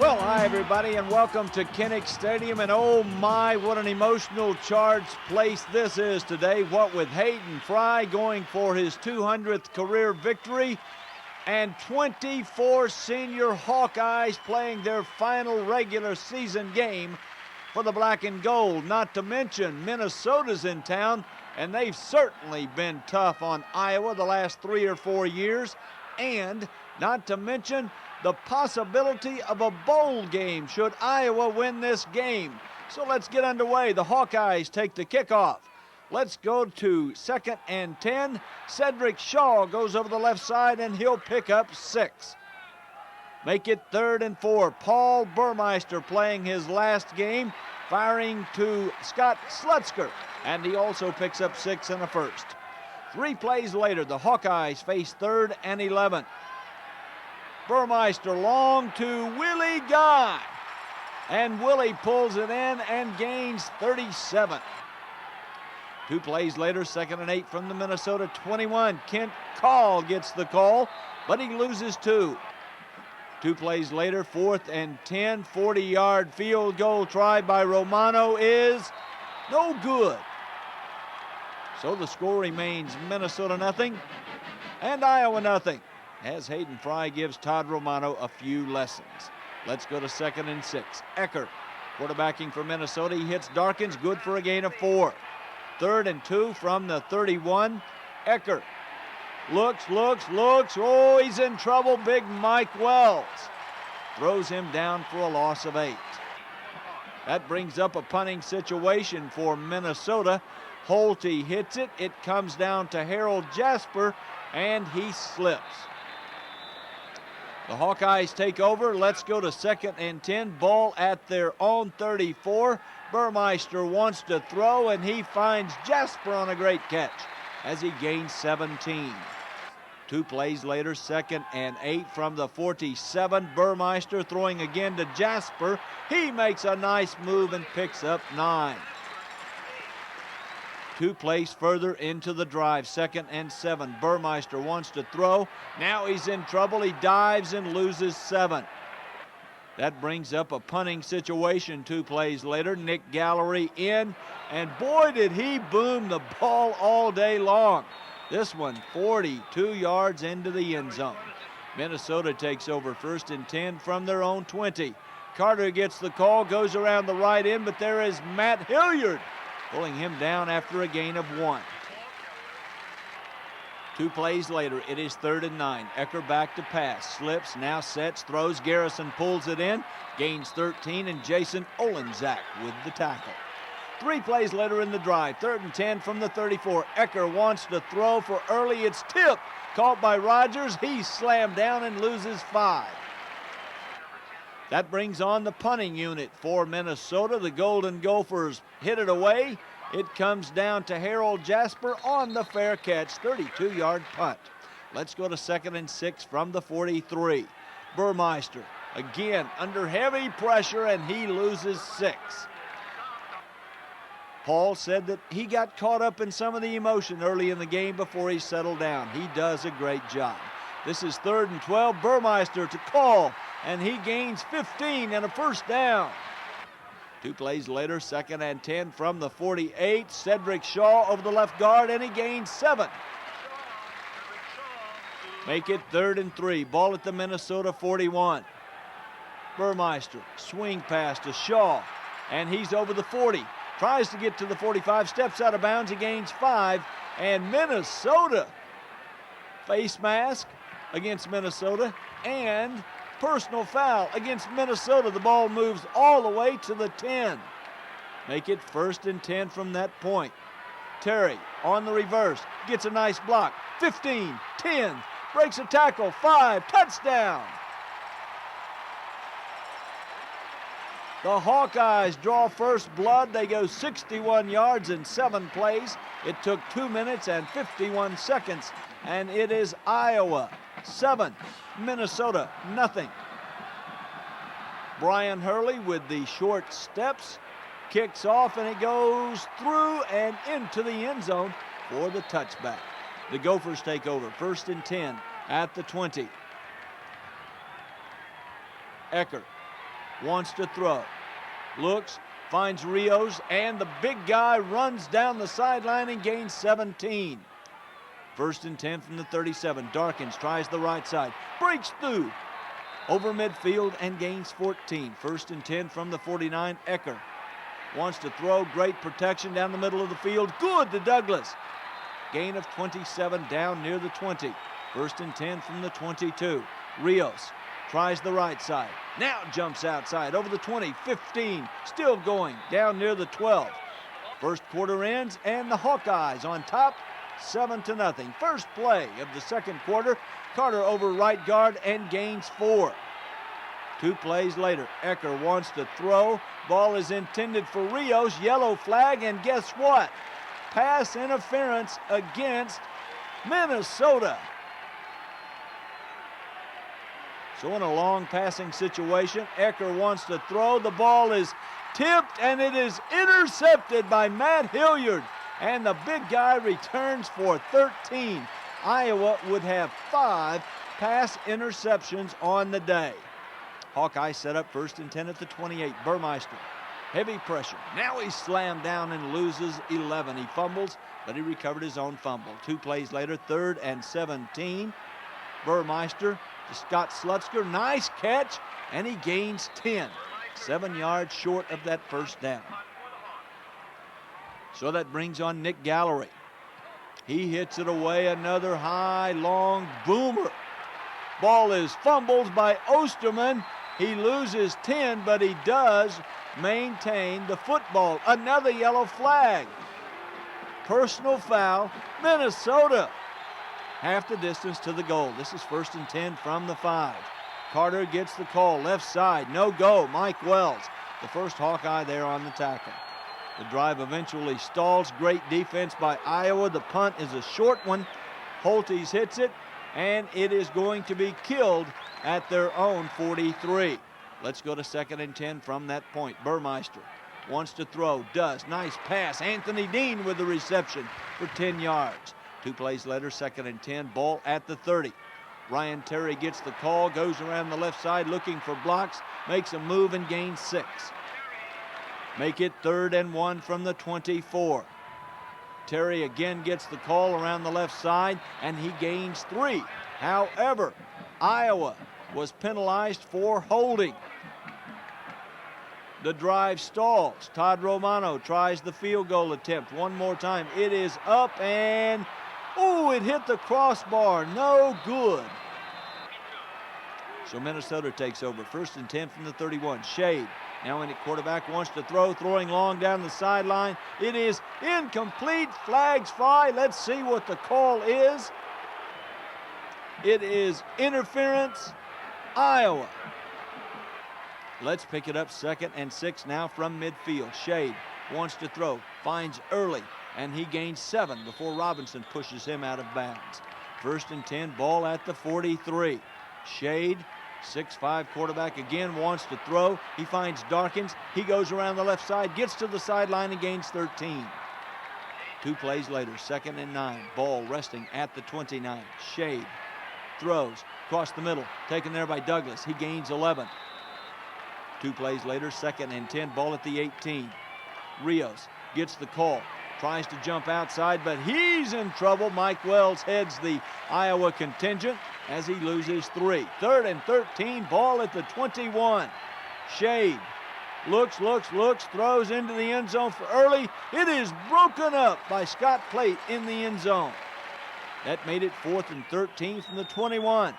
Well, hi, everybody, and welcome to Kinnick Stadium. And oh my, what an emotional charged place this is today. What with Hayden Fry going for his 200th career victory and 24 senior Hawkeyes playing their final regular season game for the black and gold. Not to mention Minnesota's in town, and they've certainly been tough on Iowa the last 3 or 4 years. And not to mention the possibility of a bowl game should Iowa win this game. So let's get underway. The Hawkeyes take the kickoff. Let's go to 2nd and 10. Cedric Shaw goes over the left side, and he'll pick up 6. Make it 3rd and 4. Paul Burmeister playing his last game, firing to Scott Slutzker, and he also picks up 6 and a first. 3 plays later, the Hawkeyes face 3rd and 11. Burmeister long to Willie Guy, and Willie pulls it in and gains 37. 2 plays later, 2nd and 8 from the Minnesota 21. Kent Call gets the call, but he loses 2. 2 plays later, 4th and 10, 40-yard field goal try by Romano is no good. So the score remains Minnesota nothing and Iowa nothing, as Hayden Fry gives Todd Romano a few lessons. Let's go to 2nd and 6. Ecker, quarterbacking for Minnesota. He hits Darkins, good for a gain of 4. 3rd and 2 from the 31. Ecker looks. Oh, he's in trouble. Big Mike Wells throws him down for a loss of 8. That brings up a punting situation for Minnesota. Holty hits it. It comes down to Harold Jasper, and he slips. The Hawkeyes take over. Let's go to 2nd and 10. Ball at their own 34. Burmeister wants to throw, and he finds Jasper on a great catch as he gains 17. 2 plays later, 2nd and 8 from the 47. Burmeister throwing again to Jasper. He makes a nice move and picks up 9. 2 plays further into the drive, 2nd and 7. Burmeister wants to throw. Now he's in trouble. He dives and loses 7. That brings up a punting situation 2 plays later. Nick Gallery in, and boy, did he boom the ball all day long. This one 42 yards into the end zone. Minnesota takes over 1st and 10 from their own 20. Carter gets the call, goes around the right end, but there is Matt Hilliard pulling him down after a gain of 1. 2 plays later, it is 3rd and 9. Ecker back to pass, slips, now sets, throws. Garrison pulls it in, gains 13, and Jason Olenzak with the tackle. 3 plays later in the drive, 3rd and 10 from the 34. Ecker wants to throw for early. It's tipped, caught by Rogers. He's slammed down and loses 5. That brings on the punting unit for Minnesota. The Golden Gophers hit it away. It comes down to Harold Jasper on the fair catch, 32-yard punt. Let's go to 2nd and 6 from the 43. Burmeister again under heavy pressure, and he loses 6. Paul said that he got caught up in some of the emotion early in the game before he settled down. He does a great job. This is 3rd and 12. Burmeister to call, and he gains 15 and a first down. 2 plays later, 2nd and 10 from the 48. Cedric Shaw over the left guard, and he gains 7. Make it 3rd and 3. Ball at the Minnesota 41. Burmeister, swing pass to Shaw, and he's over the 40. Tries to get to the 45, steps out of bounds, he gains 5, and Minnesota face mask against Minnesota, and personal foul against Minnesota. The ball moves all the way to the 10. Make it 1st and 10 from that point. Terry on the reverse, gets a nice block. 15, 10, breaks a tackle, 5, touchdown. The Hawkeyes draw first blood. They go 61 yards in 7 plays. It took 2 minutes and 51 seconds, and it is Iowa 7, Minnesota nothing. Brian Hurley with the short steps, kicks off, and it goes through and into the end zone for the touchback. The Gophers take over, 1st and 10 at the 20. Ecker wants to throw. Looks, finds Rios, and the big guy runs down the sideline and gains 17. 1st and 10 from the 37. Darkins tries the right side, breaks through over midfield and gains 14. 1st and 10 from the 49. Ecker wants to throw, great protection down the middle of the field. Good to Douglas. Gain of 27 down near the 20. 1st and 10 from the 22. Rios tries the right side. Now jumps outside over the 20, 15, still going down near the 12. First quarter ends and the Hawkeyes on top, 7-0. First play of the second quarter. Carter over right guard and gains 4. 2 plays later, Ecker wants to throw. Ball is intended for Rios. Yellow flag, and guess what? Pass interference against Minnesota. So in a long passing situation, Ecker wants to throw. The ball is tipped and it is intercepted by Matt Hilliard. And the big guy returns for 13. Iowa would have 5 pass interceptions on the day. Hawkeye set up 1st and 10 at the 28. Burmeister, heavy pressure. Now he's slammed down and loses 11. He fumbles, but he recovered his own fumble. 2 plays later, 3rd and 17. Burmeister to Scott Slutzker. Nice catch, and he gains 10. 7 yards short of that first down. So that brings on Nick Gallery. He hits it away, another high, long boomer. Ball is fumbled by Osterman. He loses 10, but he does maintain the football. Another yellow flag. Personal foul, Minnesota. Half the distance to the goal. This is 1st and 10 from the 5. Carter gets the call, left side, no go. Mike Wells, the first Hawkeye there on the tackle. The drive eventually stalls. Great defense by Iowa. The punt is a short one. Holtes hits it, and it is going to be killed at their own 43. Let's go to 2nd and 10 from that point. Burmeister wants to throw, does. Nice pass. Anthony Dean with the reception for 10 yards. 2 plays later, 2nd and 10, ball at the 30. Ryan Terry gets the call, goes around the left side looking for blocks, makes a move and gains 6. Make it 3rd and 1 from the 24. Terry again gets the call around the left side, and he gains 3. However, Iowa was penalized for holding. The drive stalls. Todd Romano tries the field goal attempt one more time. It is up, and it hit the crossbar. No good. So Minnesota takes over. 1st and 10 from the 31. Shade now in at quarterback, wants to throw, throwing long down the sideline. It is incomplete. Flags fly. Let's see what the call is. It is interference, Iowa. Let's pick it up 2nd and 6 now from midfield. Shade wants to throw, finds Early, and he gains 7 before Robinson pushes him out of bounds. 1st and 10, ball at the 43. Shade, 6'5" quarterback, again wants to throw. He finds Darkins. He goes around the left side, gets to the sideline and gains 13. 2 plays later, 2nd and 9. Ball resting at the 29. Shade throws across the middle, taken there by Douglas. He gains 11. 2 plays later, 2nd and 10. Ball at the 18. Rios gets the call, tries to jump outside, but he's in trouble. Mike Wells heads the Iowa contingent as he loses 3. 3rd and 13, ball at the 21. Shade looks, throws into the end zone for Early. It is broken up by Scott Plate in the end zone. That made it 4th and 13 from the 21.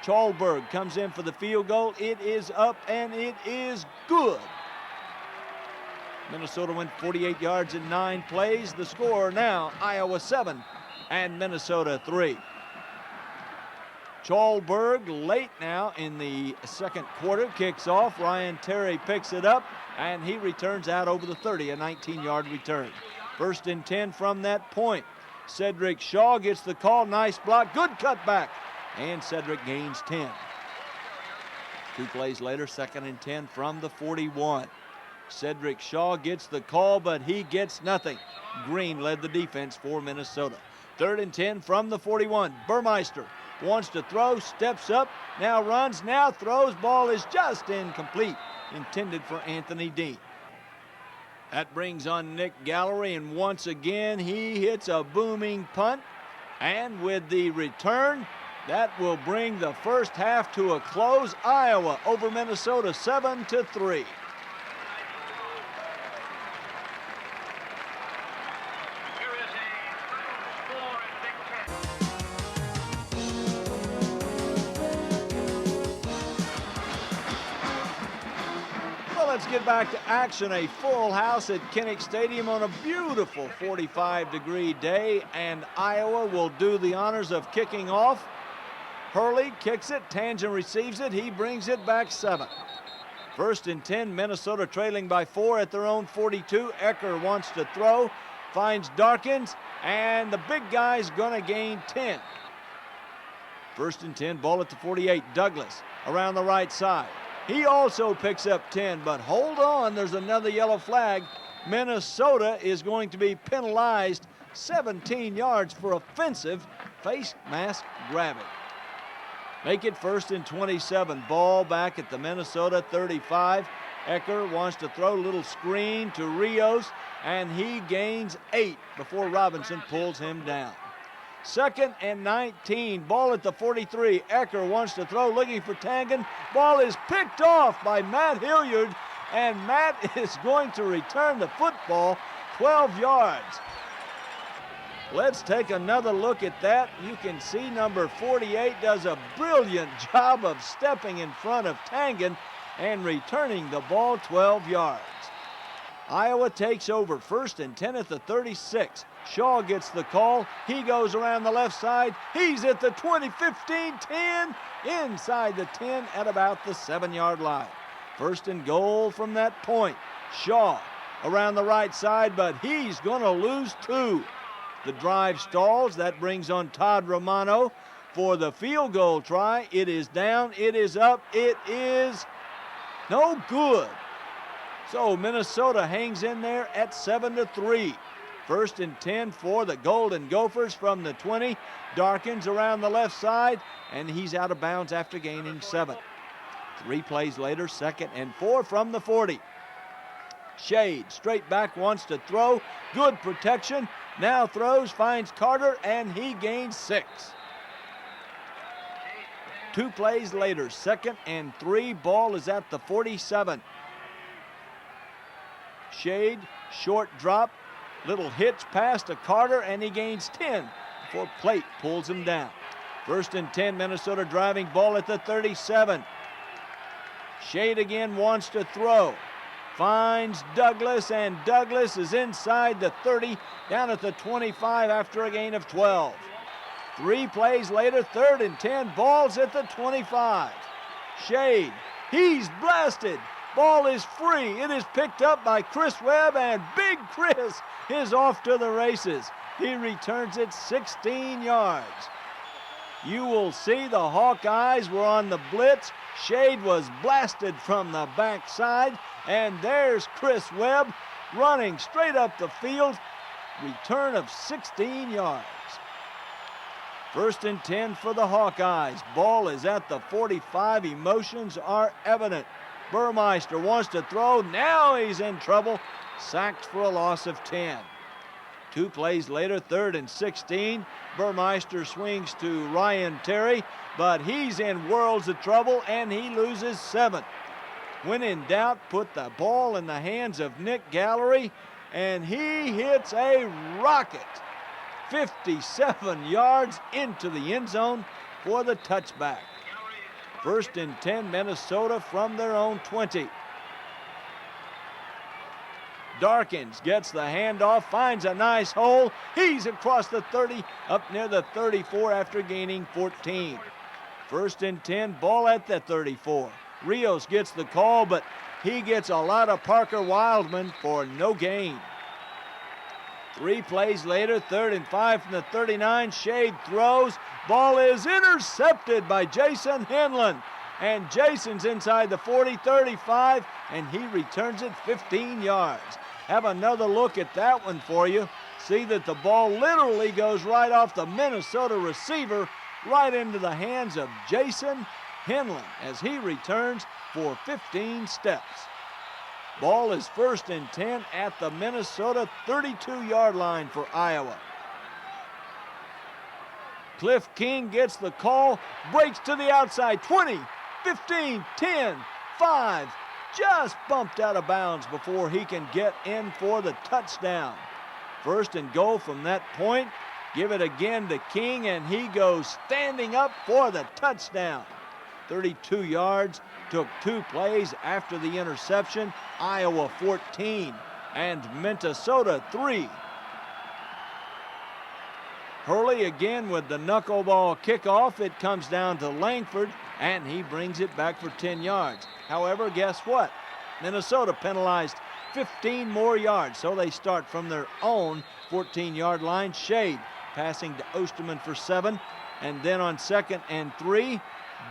Chalberg comes in for the field goal. It is up and it is good. Minnesota went 48 yards in 9 plays. The score now, Iowa 7 and Minnesota 3. Chalberg late now in the second quarter kicks off. Ryan Terry picks it up and he returns out over the 30, a 19-yard return. 1st and 10 from that point. Cedric Shaw gets the call, nice block, good cutback, and Cedric gains 10. 2 plays later, 2nd and 10 from the 41. Cedric Shaw gets the call, but he gets nothing. Green led the defense for Minnesota. 3rd and 10 from the 41. Burmeister wants to throw, steps up, now runs, now throws. Ball is just incomplete, intended for Anthony Dean. That brings on Nick Gallery, and once again he hits a booming punt. And with the return, that will bring the first half to a close. Iowa over Minnesota 7-3. Let's get back to action. A full house at Kinnick Stadium on a beautiful 45-degree day, and Iowa will do the honors of kicking off. Hurley kicks it, Tangent receives it, he brings it back 7. First and 10, Minnesota trailing by 4 at their own 42. Ecker wants to throw, finds Darkins, and the big guy's gonna gain 10. First and 10, ball at the 48. Douglas around the right side. He also picks up 10, but hold on, there's another yellow flag. Minnesota is going to be penalized 17 yards for offensive face mask grabbing. Make it first and 27. Ball back at the Minnesota 35. Ecker wants to throw a little screen to Rios, and he gains 8 before Robinson pulls him down. Second and 19, ball at the 43. Ecker wants to throw, looking for Tangen. Ball is picked off by Matt Hilliard, and Matt is going to return the football 12 yards. Let's take another look at that. You can see number 48 does a brilliant job of stepping in front of Tangen and returning the ball 12 yards. Iowa takes over first and 10 at the 36. Shaw gets the call. He goes around the left side. He's at the 20, 15, 10, inside the 10 at about the 7-yard line. First and goal from that point. Shaw around the right side, but he's going to lose 2. The drive stalls. That brings on Todd Romano for the field goal try. It is down. It is up. It is no good. So Minnesota hangs in there at 7-3. First and 10 for the Golden Gophers from the 20. Darkins around the left side, and he's out of bounds after gaining 7. 3 plays later, second and 4 from the 40. Shade straight back, wants to throw. Good protection. Now throws, finds Carter, and he gains 6. 2 plays later, second and 3. Ball is at the 47. Shade, short drop. Little hitch pass to Carter, and he gains 10 before Plate pulls him down. First and 10, Minnesota driving, ball at the 37. Shade again wants to throw. Finds Douglas, and Douglas is inside the 30, down at the 25 after a gain of 12. 3 plays later, third and 10, ball's at the 25. Shade, he's blasted. Ball is free. It is picked up by Chris Webb, and Big Chris is off to the races. He returns it 16 yards. You will see the Hawkeyes were on the blitz. Shade was blasted from the backside, and there's Chris Webb running straight up the field. Return of 16 yards. First and 10 for the Hawkeyes. Ball is at the 45. Emotions are evident. Burmeister wants to throw. Now he's in trouble. Sacked for a loss of 10. 2 plays later, third and 16. Burmeister swings to Ryan Terry, but he's in worlds of trouble, and he loses 7. When in doubt, put the ball in the hands of Nick Gallery, and he hits a rocket. 57 yards into the end zone for the touchback. First and 10, Minnesota from their own 20. Darkins gets the handoff, finds a nice hole. He's across the 30, up near the 34 after gaining 14. First and 10, ball at the 34. Rios gets the call, but he gets a lot of Parker Wildman for no gain. 3 plays later, third and 5 from the 39. Shade throws. Ball is intercepted by Jason Henlon. And Jason's inside the 40, 35, and he returns it 15 yards. Have another look at that one for you. See that the ball literally goes right off the Minnesota receiver right into the hands of Jason Henlon as he returns for 15 steps. Ball is 1st and 10 at the Minnesota 32-yard line for Iowa. Cliff King gets the call, breaks to the outside, 20, 15, 10, 5, just bumped out of bounds before he can get in for the touchdown. 1st and goal from that point. Give it again to King, and he goes standing up for the touchdown. 32 yards, took 2 plays after the interception. Iowa 14 and Minnesota 3. Hurley again with the knuckleball kickoff. It comes down to Langford, and he brings it back for 10 yards. However, guess what? Minnesota penalized 15 more yards, so they start from their own 14-yard line. Shade passing to Osterman for 7, and then on 2nd and 3,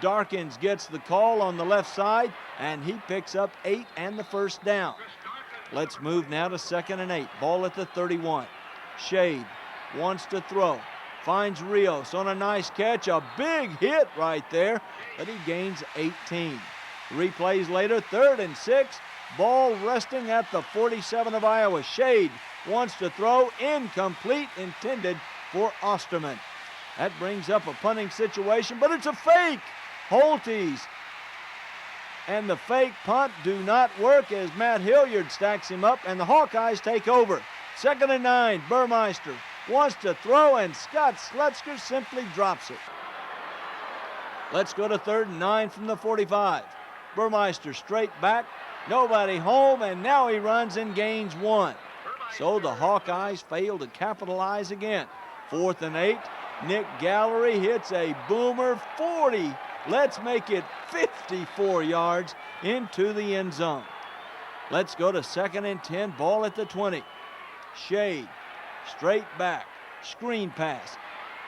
Darkins gets the call on the left side, and he picks up 8 and the 1st down. Let's move now to 2nd and 8. Ball at the 31. Shade wants to throw, finds Rios on a nice catch, a big hit right there, but he gains 18. 3 plays later, 3rd and 6, ball resting at the 47 of Iowa. Shade wants to throw, incomplete, intended for Osterman. That brings up a punting situation, but it's a fake. Hawkeyes and the fake punt do not work as Matt Hilliard stacks him up, and the Hawkeyes take over. 2nd and 9, Burmeister wants to throw, and Scott Slutzker simply drops it. Let's go to 3rd and 9 from the 45. Burmeister straight back, nobody home, and now he runs and gains 1. So the Hawkeyes fail to capitalize again. 4th and 8, Nick Gallery hits a boomer, 40. Let's make it 54 yards into the end zone. Let's go to 2nd and 10, ball at the 20. Shade, straight back, screen pass.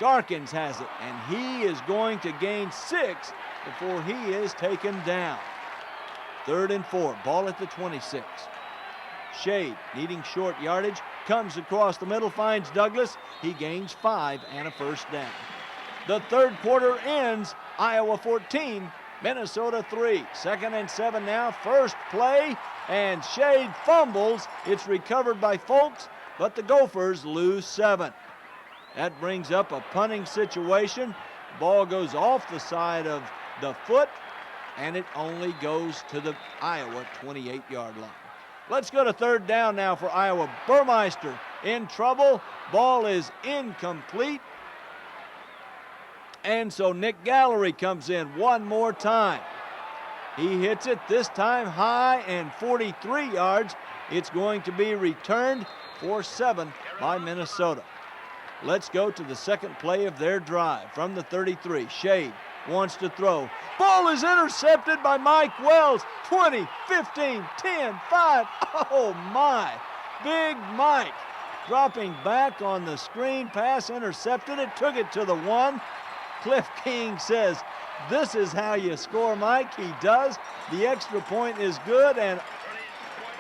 Darkins has it, and he is going to gain 6 before he is taken down. 3rd and 4, ball at the 26. Shade, needing short yardage, comes across the middle, finds Douglas. He gains 5 and a 1st down. The 3rd quarter ends, Iowa 14, Minnesota 3. 2nd and 7 now, 1st play, and Shade fumbles. It's recovered by Folks, but the Gophers lose 7. That brings up a punting situation. Ball goes off the side of the foot, and it only goes to the Iowa 28-yard line. Let's go to 3rd down now for Iowa. Burmeister in trouble. Ball is incomplete. And so Nick Gallery comes in one more time. He hits it this time high and 43 yards. It's going to be returned for 7 by Minnesota. Let's go to the 2nd play of their drive from the 33. Shade wants to throw. Ball is intercepted by Mike Wells. 20, 15, 10, 5. Oh my. Big Mike dropping back on the screen pass, intercepted it, took it to the 1. Cliff King says, "This is how you score, Mike." He does. The extra point is good, and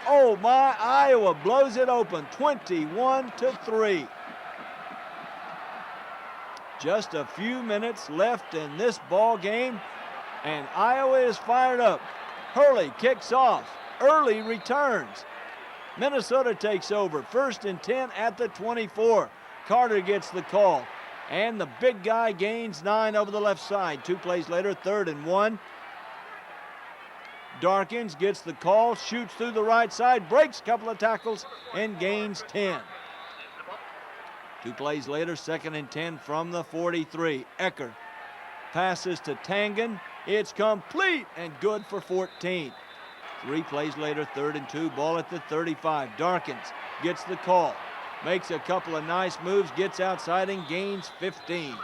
oh my, Iowa blows it open, 21-3. Just a few minutes left in this ball game, and Iowa is fired up. Hurley kicks off. Early returns. Minnesota takes over. 1st and 10 at the 24. Carter gets the call, and the big guy gains 9 over the left side. 2 plays later, 3rd and 1. Darkins gets the call, shoots through the right side, breaks a couple of tackles, and gains 10. 2 plays later, 2nd and 10 from the 43. Ecker passes to Tangen. It's complete and good for 14. 3 plays later, 3rd and 2, ball at the 35. Darkins gets the call, makes a couple of nice moves, gets outside and gains 15.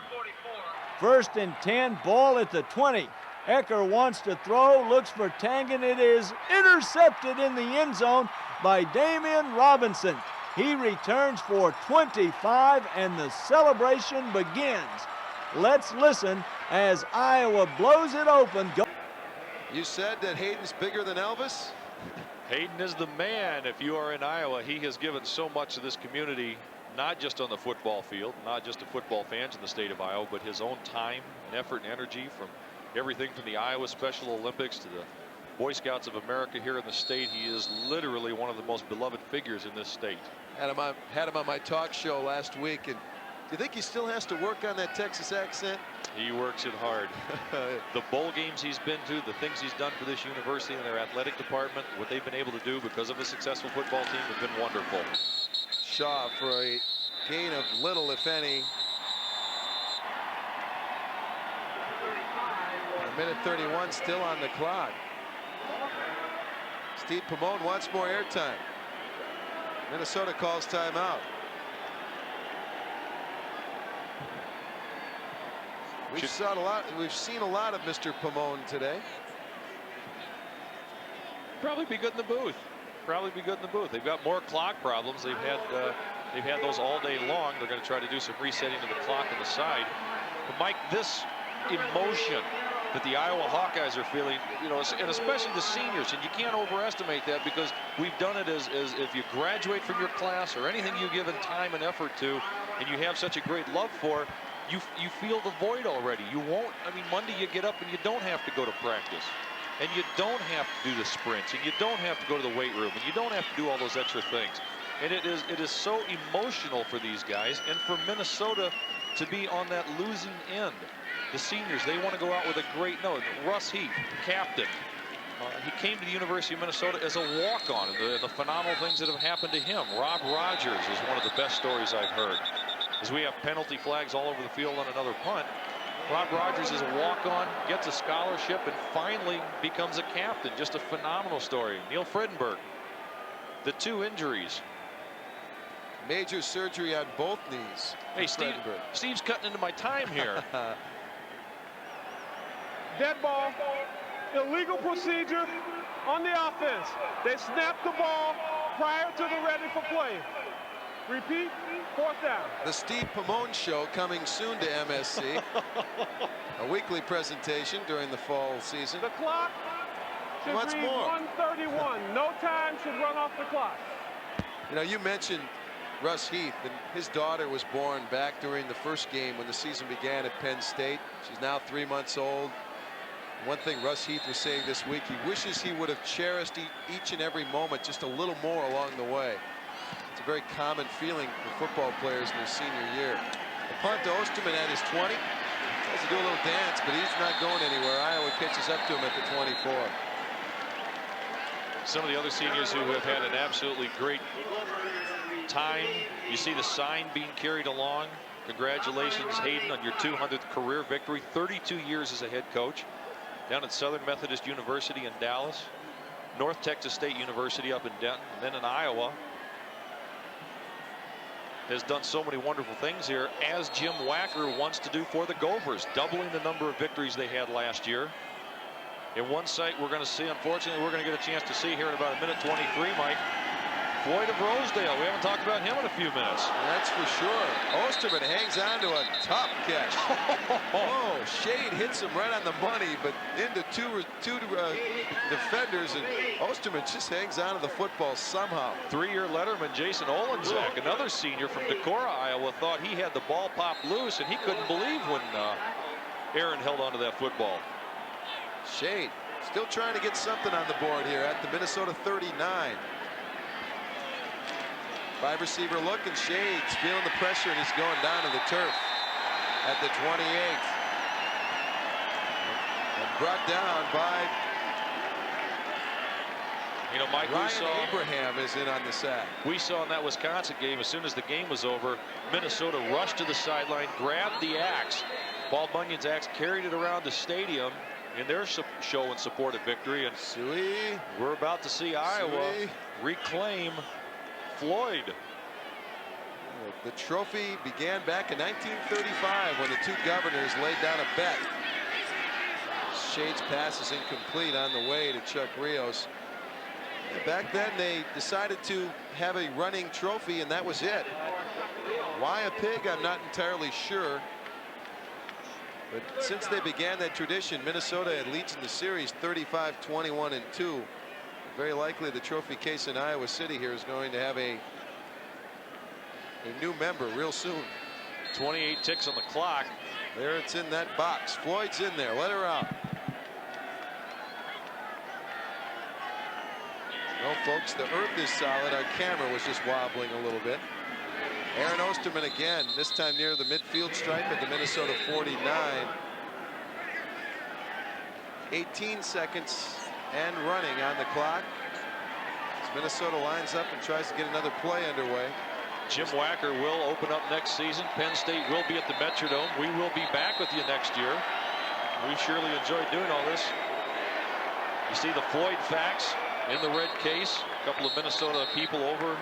1st and 10, ball at the 20. Ecker wants to throw, looks for Tangen. It is intercepted in the end zone by Damian Robinson. He returns for 25, and the celebration begins. Let's listen as Iowa blows it open. You said that Hayden's bigger than Elvis? Hayden is the man if you are in Iowa. He has given so much to this community not just on the football field, not just to football fans in the state of Iowa, but his own time and effort and energy from everything from the Iowa Special Olympics to the Boy Scouts of America here in the state. He is literally one of the most beloved figures in this state. Had him on my talk show last week, and do you think he still has to work on that Texas accent? He works it hard. The bowl games he's been to, the things he's done for this university and their athletic department, what they've been able to do because of a successful football team have been wonderful. Shaw for a gain of little, if any. A minute 31 still on the clock. Steve Pomone wants more airtime. Minnesota calls timeout. We've seen a lot of Mr. Pomone today. Probably be good in the booth. Probably be good in the booth. They've got more clock problems. They've had those all day long. They're going to try to do some resetting of the clock on the side. But Mike, this emotion that the Iowa Hawkeyes are feeling, you know, and especially the seniors, and you can't overestimate that, because we've done it as if you graduate from your class or anything you give in time and effort to, and you have such a great love for, you feel the void already. You won't. I mean, Monday you get up and you don't have to go to practice, and you don't have to do the sprints, and you don't have to go to the weight room, and you don't have to do all those extra things. And it is so emotional for these guys, and for Minnesota to be on that losing end. The seniors, they want to go out with a great note. Russ Heath, captain. He came to the University of Minnesota as a walk-on, and the phenomenal things that have happened to him. Rob Rogers is one of the best stories I've heard. As we have penalty flags all over the field on another punt, Rob Rogers is a walk-on, gets a scholarship, and finally becomes a captain. Just a phenomenal story. Neil Friedenberg, the 2 injuries. Major surgery on both knees. Hey, Steve's cutting into my time here. Dead ball, illegal procedure on the offense. They snapped the ball prior to the ready for play. Repeat, 4th down. The Steve Pomone Show coming soon to MSC. A weekly presentation during the fall season. The clock should read 1:31. No time should run off the clock. You know, you mentioned Russ Heath, and his daughter was born back during the first game when the season began at Penn State. She's now 3 months old. One thing Russ Heath was saying this week, he wishes he would have cherished each and every moment just a little more along the way. It's a very common feeling for football players in their senior year. The punt to Osterman at his 20. Tries to do a little dance, but he's not going anywhere. Iowa catches up to him at the 24. Some of the other seniors who have had an absolutely great time. You see the sign being carried along. Congratulations, Hayden, on your 200th career victory. 32 years as a head coach down at Southern Methodist University in Dallas, North Texas State University up in Denton, and then in Iowa. Has done so many wonderful things here, as Jim Wacker wants to do for the Gophers, doubling the number of victories they had last year. In one site we're going to see, unfortunately, we're going to get a chance to see here in about 1:23, Mike, Floyd of Rosedale. We haven't talked about him in a few minutes. That's for sure. Osterman hangs on to a tough catch. Oh, Shade hits him right on the money, but into two defenders, and Osterman just hangs on to the football somehow. 3-year letterman Jason Olenzak, another senior from Decorah, Iowa, thought he had the ball popped loose, and he couldn't believe when Aaron held onto that football. Shade still trying to get something on the board here at the Minnesota 39. 5-receiver look, and Shade's feeling the pressure, and he's going down to the turf at the 28. And brought down by, you know, Mike, Ryan Abraham is in on the sack. We saw in that Wisconsin game, as soon as the game was over, Minnesota rushed to the sideline, grabbed the axe. Paul Bunyan's axe, carried it around the stadium in their show and support of victory. And we're about to see Iowa reclaim Floyd. The trophy began back in 1935 when the 2 governors laid down a bet. Shade's pass is incomplete on the way to Chuck Rios. Back then they decided to have a running trophy, and that was it. Why a pig, I'm not entirely sure. But since they began that tradition, Minnesota leads in the series 35-21-2. Very likely the trophy case in Iowa City here is going to have a a new member real soon. 28 ticks on the clock. There it's in that box. Floyd's in there. Let her out. Well, folks, the earth is solid. Our camera was just wobbling a little bit. Aaron Osterman again, this time near the midfield stripe at the Minnesota 49. 18 seconds and running on the clock as Minnesota lines up and tries to get another play underway. Jim Wacker will open up next season. Penn State will be at the Metrodome. We will be back with you next year. We surely enjoyed doing all this. You see the Floyd facts in the red case. A couple of Minnesota people over.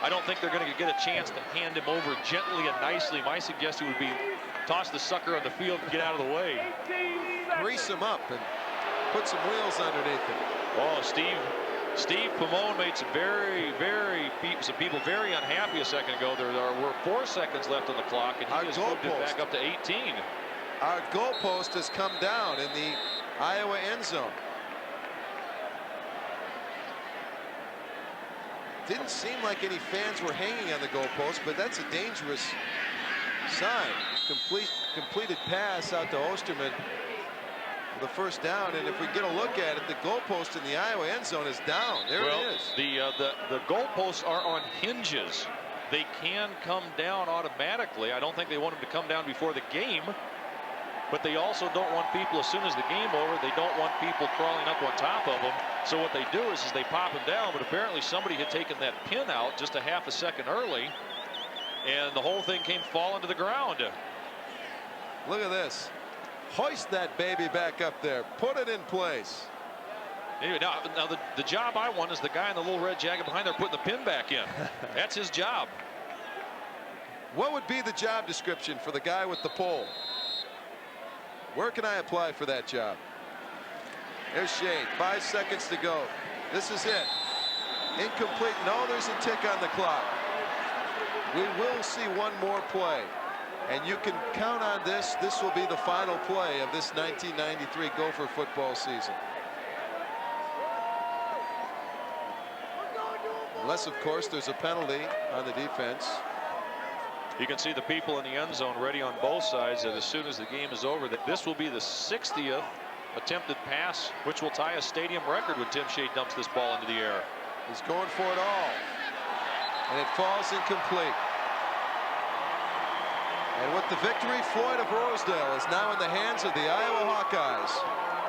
I don't think they're going to get a chance to hand him over gently and nicely. My suggestion would be toss the sucker on the field and get out of the way. Grease him up and put some wheels underneath him. Oh, Steve Pamone made some people very unhappy a second ago. There were 4 seconds left on the clock, and he has moved it back up to 18. Our goalpost has come down in the Iowa end zone. Didn't seem like any fans were hanging on the goalpost, but that's a dangerous sign. Completed pass out to Osterman for the first down, and if we get a look at it, the goalpost in the Iowa end zone is down. There it is. The goalposts are on hinges. They can come down automatically. I don't think they want them to come down before the game, but they also don't want people, as soon as the game over, they don't want people crawling up on top of them. So what they do is they pop them down, but apparently somebody had taken that pin out just a half a second early, and the whole thing came falling to the ground. Look at this. Hoist that baby back up there. Put it in place. Anyway, now the job I want is the guy in the little red jacket behind there putting the pin back in. That's his job. What would be the job description for the guy with the pole? Where can I apply for that job? There's Shade. 5 seconds to go. This is it. Incomplete. No, there's a tick on the clock. We will see one more play. And you can count on this. This will be the final play of this 1993 Gopher football season. Unless, of course, there's a penalty on the defense. You can see the people in the end zone ready on both sides that as soon as the game is over, that this will be the 60th attempted pass, which will tie a stadium record when Tim Shea dumps this ball into the air. He's going for it all. And it falls incomplete. And with the victory, Floyd of Rosedale is now in the hands of the Iowa Hawkeyes.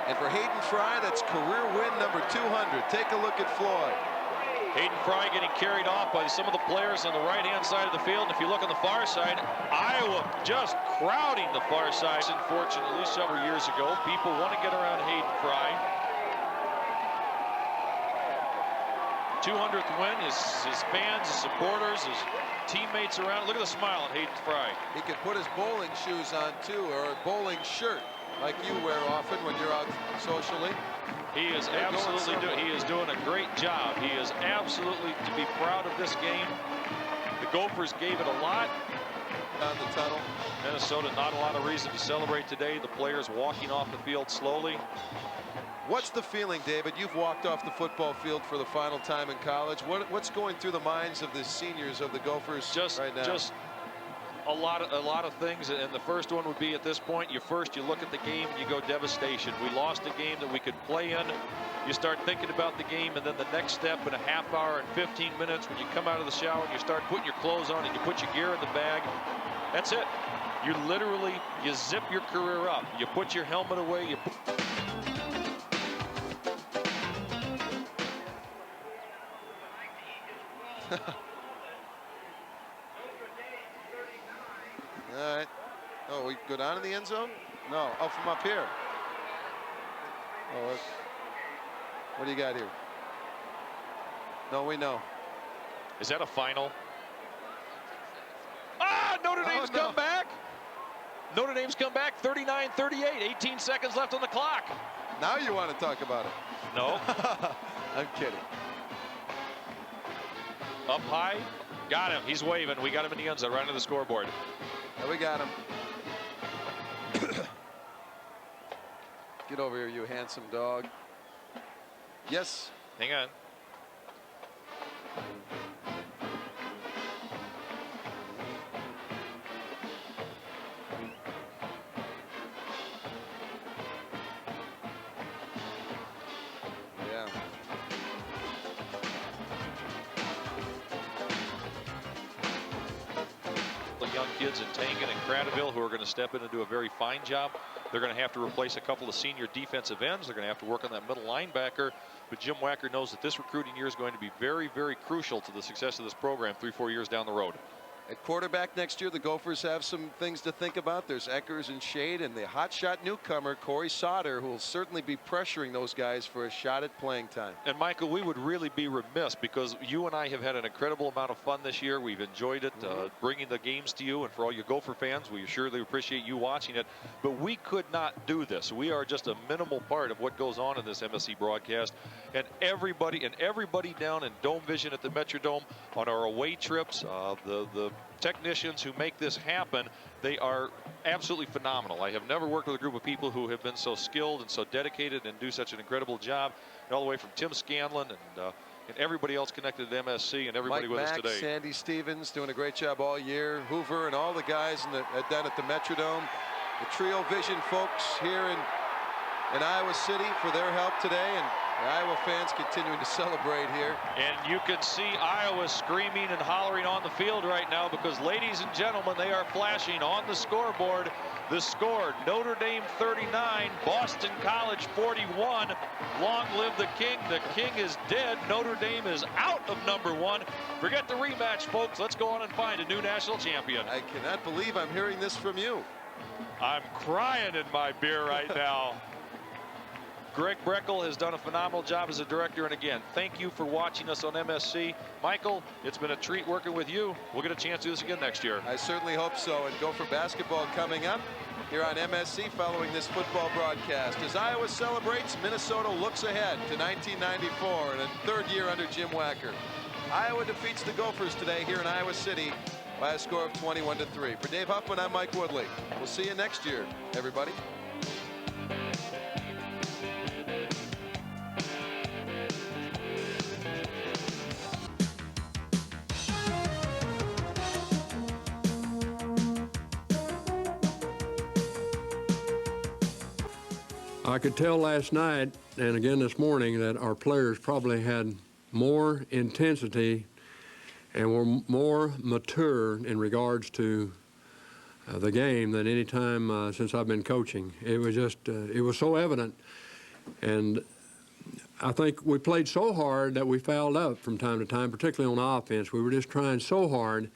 And for Hayden Fry, that's career win number 200. Take a look at Floyd. Hayden Fry getting carried off by some of the players on the right-hand side of the field. And if you look on the far side, Iowa just crowding the far side. Unfortunately, several years ago, people want to get around Hayden Fry. 200th win, his fans, his supporters, his teammates around. Look at the smile on Hayden Fry. He could put his bowling shoes on too, or a bowling shirt like you wear often when you're out socially. He is doing a great job. He is absolutely to be proud of this game. The Gophers gave it a lot. Down the tunnel. Minnesota, not a lot of reason to celebrate today. The players walking off the field slowly. What's the feeling, David? You've walked off the football field for the final time in college. What's going through the minds of the seniors of the Gophers right now? Just a lot of things, and the first one would be at this point, you look at the game and you go devastation. We lost a game that we could play in. You start thinking about the game, and then the next step in a half hour and 15 minutes when you come out of the shower and you start putting your clothes on and you put your gear in the bag. That's it. You zip your career up. You put your helmet away. All right. Oh, we go down in the end zone? No. Oh, from up here. Oh, what do you got here? No, we know. Is that a final? Ah, Notre Dame's come back. Notre Dame's come back 39-38. 18 seconds left on the clock. Now you want to talk about it. No. I'm kidding. Up high. Got him. He's waving. We got him in the end zone, right under the scoreboard. Yeah, we got him. Get over here, you handsome dog. Yes. Hang on. veterans in Tangen and Cradaville who are going to step in and do a very fine job. They're going to have to replace a couple of senior defensive ends. They're going to have to work on that middle linebacker. But Jim Wacker knows that this recruiting year is going to be very, very crucial to the success of this program 3-4 years down the road. At quarterback next year, the Gophers have some things to think about. There's Eckers and Shade and the hotshot newcomer, Corey Sauter, who will certainly be pressuring those guys for a shot at playing time. And Michael, we would really be remiss because you and I have had an incredible amount of fun this year. We've enjoyed it, bringing the games to you. And for all you Gopher fans, we surely appreciate you watching it. But we could not do this. We are just a minimal part of what goes on in this MSC broadcast. And everybody down in Dome Vision at the Metrodome on our away trips, the technicians who make this happen, they are absolutely phenomenal. I have never worked with a group of people who have been so skilled and so dedicated and do such an incredible job, all the way from Tim Scanlon and everybody else connected to MSC and everybody Mike with Mack, us today. Sandy Stevens doing a great job all year. Hoover and all the guys down at the Metrodome. The Trio Vision folks here in Iowa City for their help today, and the Iowa fans continuing to celebrate here. And you can see Iowa screaming and hollering on the field right now because, ladies and gentlemen, they are flashing on the scoreboard. The score, Notre Dame 39, Boston College 41. Long live the King. The King is dead. Notre Dame is out of #1. Forget the rematch, folks. Let's go on and find a new national champion. I cannot believe I'm hearing this from you. I'm crying in my beer right now. Greg Breckel has done a phenomenal job as a director, and again, thank you for watching us on MSC. Michael, it's been a treat working with you. We'll get a chance to do this again next year. I certainly hope so. And Gopher basketball coming up here on MSC following this football broadcast. As Iowa celebrates, Minnesota looks ahead to 1994 and a third year under Jim Wacker. Iowa defeats the Gophers today here in Iowa City by a score of 21-3. For Dave Huffman, I'm Mike Woodley. We'll see you next year, everybody. I could tell last night and again this morning that our players probably had more intensity and were more mature in regards to the game than any time since I've been coaching. It was just, it was so evident. And I think we played so hard that we fouled up from time to time, particularly on offense. We were just trying so hard.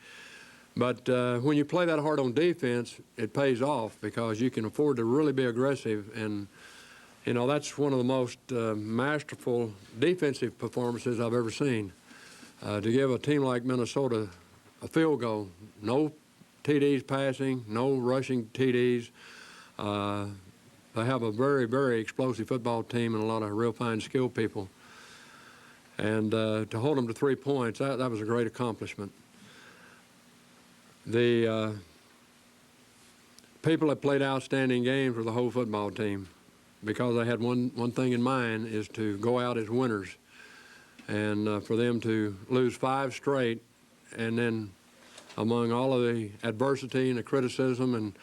But when you play that hard on defense, it pays off because you can afford to really be aggressive. And you know, that's one of the most masterful defensive performances I've ever seen. To give a team like Minnesota a field goal, no TDs passing, no rushing TDs. They have a very, very explosive football team and a lot of real fine skilled people. And to hold them to 3 points, that was a great accomplishment. The people that played outstanding games were the whole football team, because they had one thing in mind, is to go out as winners. And for them to lose 5 straight, and then among all of the adversity and the criticism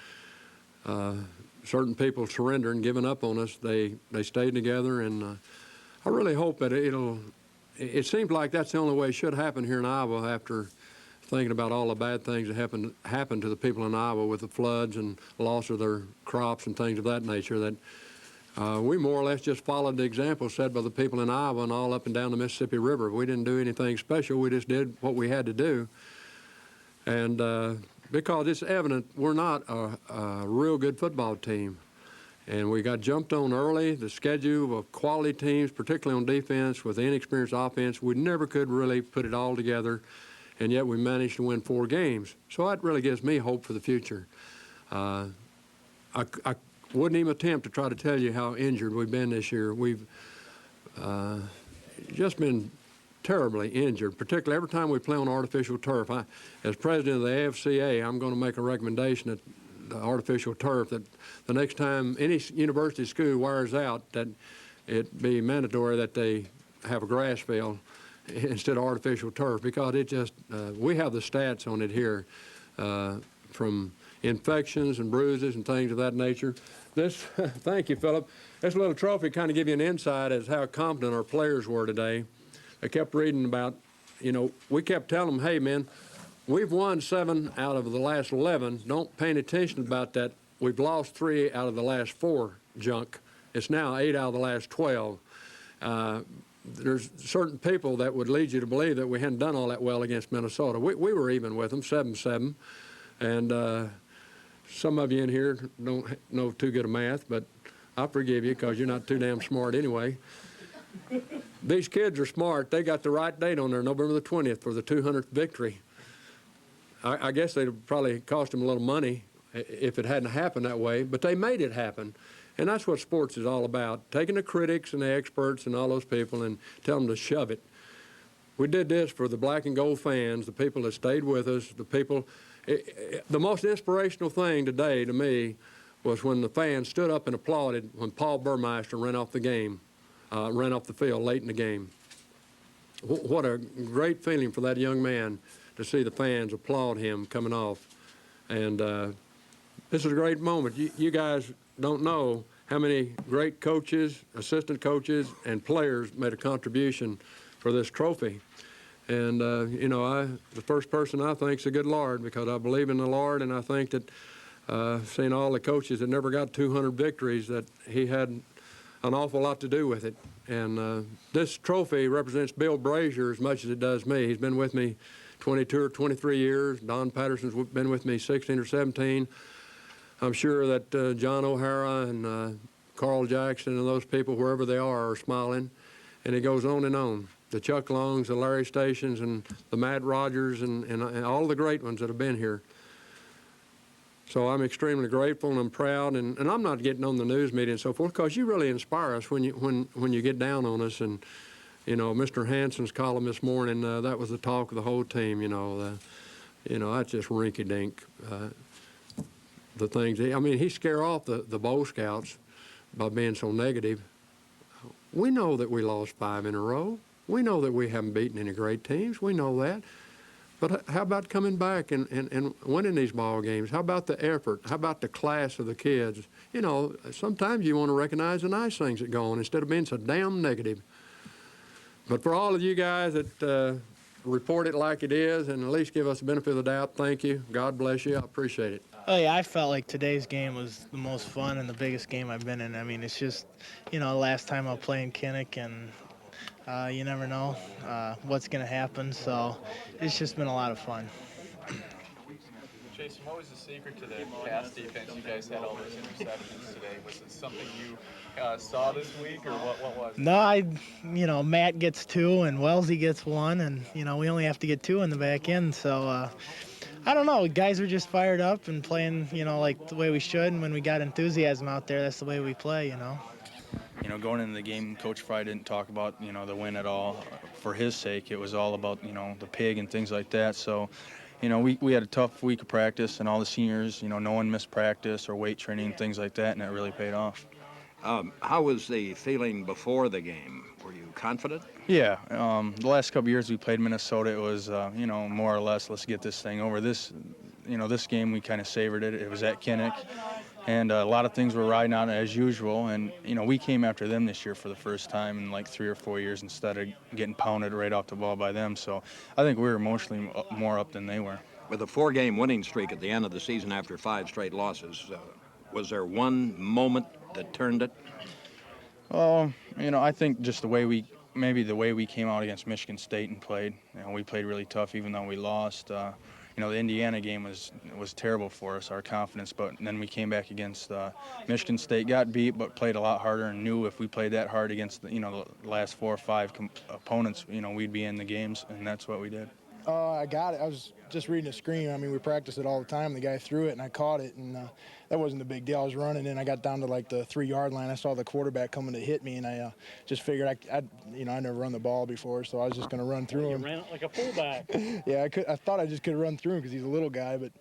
and certain people surrendering, giving up on us, they stayed together. And I really hope that it seems like that's the only way it should happen here in Iowa, after thinking about all the bad things that happened to the people in Iowa with the floods and loss of their crops and things of that nature, that we more or less just followed the example set by the people in Iowa and all up and down the Mississippi River. We didn't do anything special. We just did what we had to do. And because it's evident we're not a real good football team. And we got jumped on early. The schedule of quality teams, particularly on defense, with inexperienced offense, we never could really put it all together. And yet we managed to win 4 games. So that really gives me hope for the future. I wouldn't even attempt to try to tell you how injured we've been this year. We've just been terribly injured, particularly every time we play on artificial turf. As president of the AFCA, I'm going to make a recommendation that the artificial turf, that the next time any university school wears out, that it be mandatory that they have a grass field instead of artificial turf, because it just, we have the stats on it here from infections and bruises and things of that nature. This, thank you, Philip. This little trophy kind of give you an insight as how competent our players were today. They kept reading about, you know, we kept telling them, hey, man, We've won 7 out of the last 11. Don't pay any attention about that. We've lost 3 out of the last 4 junk. It's now 8 out of the last 12. There's certain people that would lead you to believe that we hadn't done all that well against Minnesota. We were even with them, 7-7. And some of you in here don't know too good of math, but I forgive you because you're not too damn smart anyway. These kids are smart. They got the right date on there, November the 20th, for the 200th victory. I guess it would probably cost them a little money if it hadn't happened that way, but they made it happen. And that's what sports is all about, taking the critics and the experts and all those people and tell them to shove it. We did this for the black and gold fans, the people that stayed with us, the people. The most inspirational thing today to me was when the fans stood up and applauded when Paul Burmeister ran off the field late in the game. What a great feeling for that young man to see the fans applaud him coming off. And this is a great moment. You guys don't know how many great coaches, assistant coaches, and players made a contribution for this trophy. And, you know, the first person I think is the good Lord, because I believe in the Lord, and I think that seeing all the coaches that never got 200 victories, that he had an awful lot to do with it. And this trophy represents Bill Brazier as much as it does me. He's been with me 22 or 23 years. Don Patterson's been with me 16 or 17. I'm sure that John O'Hara and Carl Jackson and those people, wherever they are smiling. And it goes on and on. The Chuck Longs, the Larry Stations, and the Matt Rogers, and all the great ones that have been here. So I'm extremely grateful, and I'm proud, and I'm not getting on the news media and so forth, because you really inspire us when you get down on us. And, you know, Mr. Hanson's column this morning, that was the talk of the whole team, you know. That's just rinky-dink. The things, I mean, he scare off the Boy Scouts by being so negative. We know that we lost 5 in a row. We know that we haven't beaten any great teams. We know that. But how about coming back and winning these ball games? How about the effort? How about the class of the kids? You know, sometimes you want to recognize the nice things that go on instead of being so damn negative. But for all of you guys that report it like it is and at least give us the benefit of the doubt, thank you. God bless you. I appreciate it. Oh, yeah, I felt like today's game was the most fun and the biggest game I've been in. I mean, it's just, you know, last time I'll play in Kinnick, and you never know what's going to happen. So it's just been a lot of fun. Jason, what was the secret to the pass defense? You guys had all those interceptions today. Was it something you saw this week, or what was it? No, Matt gets 2 and Wellesley gets 1, and, you know, we only have to get 2 in the back end. So, I don't know. Guys are just fired up and playing, you know, like the way we should. And when we got enthusiasm out there, that's the way we play, you know. You know, going into the game, Coach Fry didn't talk about, you know, the win at all. For his sake, it was all about, you know, the pig and things like that. So, you know, we had a tough week of practice, and all the seniors, you know, no one missed practice or weight training, things like that, and it really paid off. How was the feeling before the game? Were you confident? Yeah. The last couple of years we played Minnesota, it was, you know, more or less, let's get this thing over. This game, we kind of savored it. It was at Kinnick. And a lot of things were riding on as usual. And, you know, we came after them this year for the first time in like 3 or 4 years instead of getting pounded right off the ball by them. So I think we were emotionally more up than they were. With a 4-game winning streak at the end of the season after 5 straight losses, was there one moment that turned it? Oh, you know, I think just the way we came out against Michigan State and played. You know, we played really tough even though we lost. You know, the Indiana game was terrible for us, our confidence, but then we came back against Michigan State, got beat, but played a lot harder, and knew if we played that hard against the last 4 or 5 opponents, you know, we'd be in the games, and that's what we did. I got it. I was just reading a screen. I mean, we practice it all the time. The guy threw it, and I caught it, and that wasn't a big deal. I was running, and I got down to like the 3-yard line. I saw the quarterback coming to hit me, and I just figured I never run the ball before, so I was just going to run through him. You ran like a fullback. Yeah, I thought I just could run through him because he's a little guy, but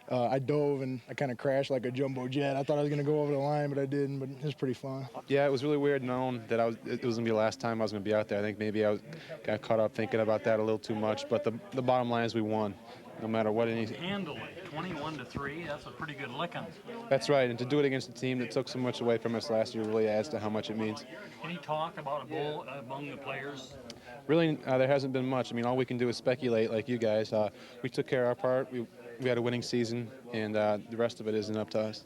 I dove, and I kind of crashed like a jumbo jet. I thought I was going to go over the line, but I didn't, but it was pretty fun. Yeah, it was really weird knowing that it was going to be the last time I was going to be out there. I think maybe I got caught up thinking about that a little too much, but the bottom line is we won. no matter what. Handily, 21-3. That's a pretty good licking. That's right, and to do it against a team that took so much away from us last year really adds to how much it means. Any talk about a bowl among the players? Really, there hasn't been much. I mean, all we can do is speculate, like you guys. We took care of our part. We had a winning season, and the rest of it isn't up to us.